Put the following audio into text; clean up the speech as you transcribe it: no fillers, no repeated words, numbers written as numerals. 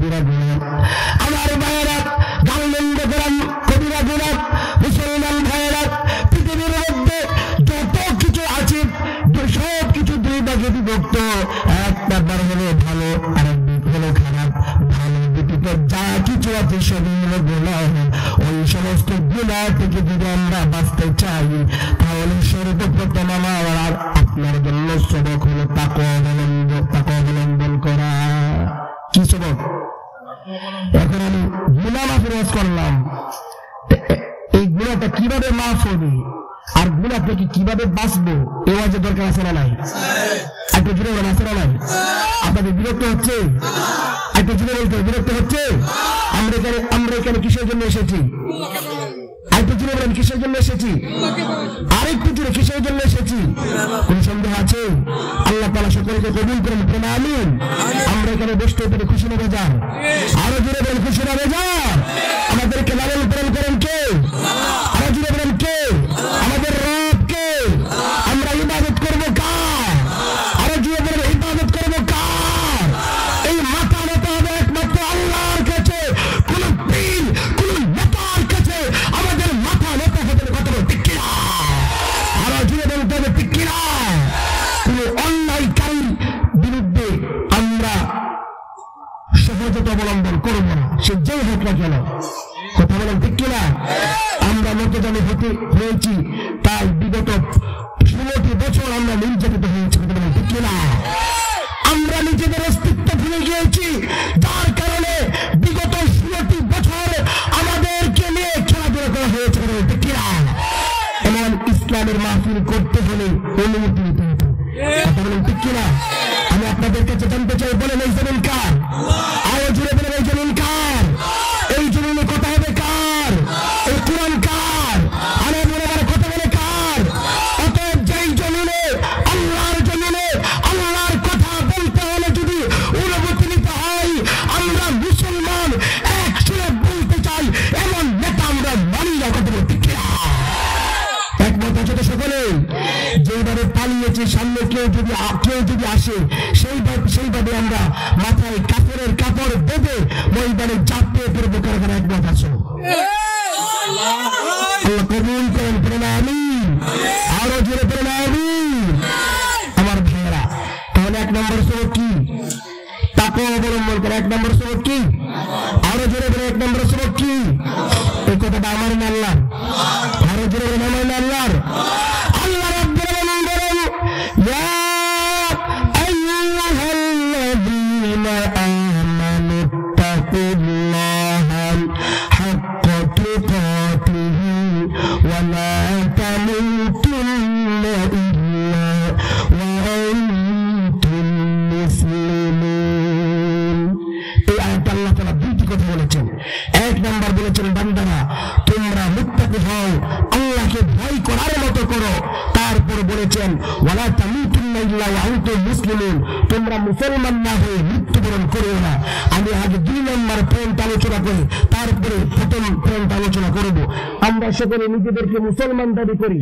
কবিরা গুনাহ। আমার ভাইয়েরা, গালমন্দ করা কবিরা গুনাহ। মুসলমান ভাইয়েরা, পৃথিবীর মধ্যে যত কিছু আছে সব কিছু দুই ভাগে বিভক্ত। এক নাম্বার হলো ভালো, আর এক দিক হলো খারাপ। ভালো দিকে যা কিছু আছে সবই হলো গুনাহ। ওই সমস্ত গুনাহ থেকে যদি আমরা বাঁচতে চাই, তাহলে সর্বপ্রথম আমার আপনার জন্য সবক হলো তাকওয়া অবলম্বন করা। কি সবক? এখন আমি গুনাহ মাফের ওয়াজ করলাম, এই গুনাহটা কিভাবে মাফ হবে আর গুনাহ থেকে কিভাবে বাঁচবো, এই ওয়াজের দরকার আছে না নাই? একটা জুড়ে বলেন, আছে না নাই? আপনাদের বিরক্ত হচ্ছে? একটা জুড়ে বলতে বিরক্ত হচ্ছে? আমরা এখানে কিসের জন্য এসেছি? আরেকটু জুড়ে বলেন, কিসের জন্য এসেছি? আরেকটু জুড়ে কিসের জন্য এসেছি? কোন সন্দেহ আছে? আল্লাহ তাআলা সকলকে কবুল করেন, বলেন আমিন। আমরা এখানে বসতে পেরে খুশি না বেজার? আরো জুড়ে বলেন, খুশি না বেজার? আমাদেরকে লালন পালন করেন কে? আরো জুড়ে বলেন কে? আমাদের রব কে? আমরা ইবাদত করবো কার? আরো জুড়ে বলেন, ইবাদত করবো কার? এই মাথা নত হবে একমাত্র আল্লাহর কাছে। কোন পীর, কোন নেতার কাছে আমাদের মাথা নত হবে কথা বলতে ঠিক কিনা? আরো জুড়ে বলতে হবে ঠিক কিনা? কোন অন্যায়কারীর বিরুদ্ধে আমরা সহজতা অবলম্বন করবো না, সে যেই হোক না কেন। কথা বলেন ঠিক কিনা? আমরা মতজানি হয়েছি, তাই বিগত 16টি বছর আমরা নির্যাতিত হয়েছি। কথা বলেন ঠিক কিনা? আমরা নিজেদের অস্তিত্ব ভুলে গিয়েছি, যার কারণে বিগত 16টি বছর আমাদেরকে নিয়ে খেলাধুলা করা হয়েছে। কথা বলেন ঠিক কিনা? এমন ইসলামের মাহফিল করতে হলে অনুমতি নিতে হতো। কথা বলেন ঠিক কিনা? আমি আপনাদের কাছে জানতে চাই, বলেন এই জমিন কার? আরো জুড়ে বলেন, এই জমিন কার? এই জমিনে কথা হবে কার? এই কোরআন কার? আরে বলে কথা বলে কার? অতএব যেই জমিনে আল্লাহর জমিনে আল্লাহর কথা বলতে হলে যদি অনুমতি নিতে হয়, আমরা মুসলমান এক সুরে বলতে চাই, এমন নেতা আমরা মানি না। কথা বলতে একমত আছে তো সকলে? যেইভাবে পালিয়েছে, সামনে কেউ যদি আসে, সেইভাবে আমরা মাথায় কাপড়ের কাপড় বেঁধে ময়দানে চাপিয়ে পড়বো। কারণ একমত আছো? আল্লাহ কবুল করেন, পড়েন আমিন। আরো জোরে পড়েন আমিন। আমার ভাইয়েরা, তাহলে 1 নম্বর সবক কি? তাকওয়া অবলম্বন করে। 1 নম্বর সবক কি? আরো জোরে বলে, 1 নম্বর সবক কি? এই কথাটা আমার না আল্লাহর? আরো জোরে বলেন, আমার না আল্লাহর? আল্লাহ রাব্বুল আলামিন বলেন, ইয়া আইয়ুহাল্লাযীনা আমানু তাকুল্লাহা হাক্কা তুকাতিহি ওয়া লা তামুতুন্না ইল্লা ওয়া আনতুম মুসলিমুন। এই আয়াতে আল্লাহ তাআলা দুটি কথা বলেছেন। 1 নাম্বার বলেছেন, বান্দারা তোমরা মুত্তাকি হও, আল্লাহকে ভয় করার মতো করো। তারপর বলেছেন, ওয়ালা তামুতুন্না ইল্লা ওয়া আনতুম মুসলিমুন, তোমরা মুসলমান না হয়ে মৃত্যুবরণ করিও না। আমি আগে 2 নম্বর পয়েন্ট আলোচনা করি, তারপরে প্রথম পয়েন্ট আলোচনা করব। আমরা সকলে নিজেদেরকে মুসলমান দাবি করি।